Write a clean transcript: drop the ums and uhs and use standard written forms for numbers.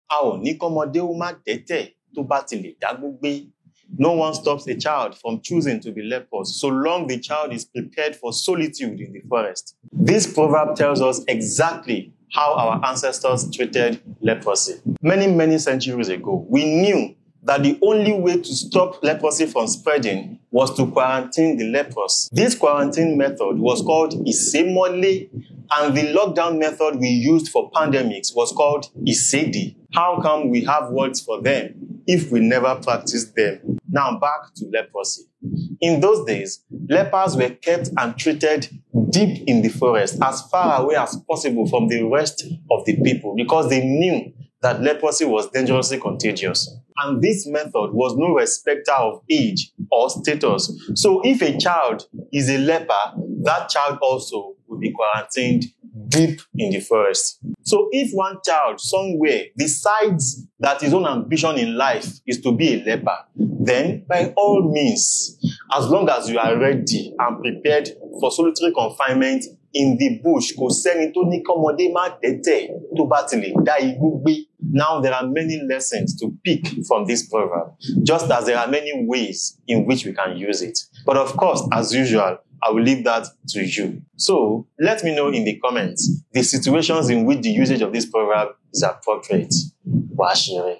A ò ní kọ́mọdé ó má dẹ́tẹ̀ tó bá ti lè dágbó gbé. No one stops a child from choosing to be leprous so long the child is prepared for solitude in the forest. This proverb tells us exactly how our ancestors treated leprosy. Many centuries ago, we knew that the only way to stop leprosy from spreading was to quarantine the leprous. This quarantine method was called ìsémọ́lé, and the lockdown method we used for pandemics was called ìsédè. How come we have words for them if we never practiced them? Now back to leprosy. In those days, lepers were kept and treated deep in the forest, as far away as possible from the rest of the people, because they knew that leprosy was dangerously contagious. And this method was no respecter of age or status. So if a child is a leper, that child also will be quarantined deep in the forest. So if one child somewhere decides that his own ambition in life is to be a leper, then by all means, as long as you are ready and prepared for solitary confinement in the bush, kò sẹ́ni tó ní kọ́mọdé má dẹ́tẹ̀ tó bá ti lè dá igbó gbé. Now there are many lessons to pick from this proverb, just as there are many ways in which we can use it. But of course, as usual, I will leave that to you. So let me know in the comments the situations in which the usage of this proverb is appropriate. Wàá ṣeré.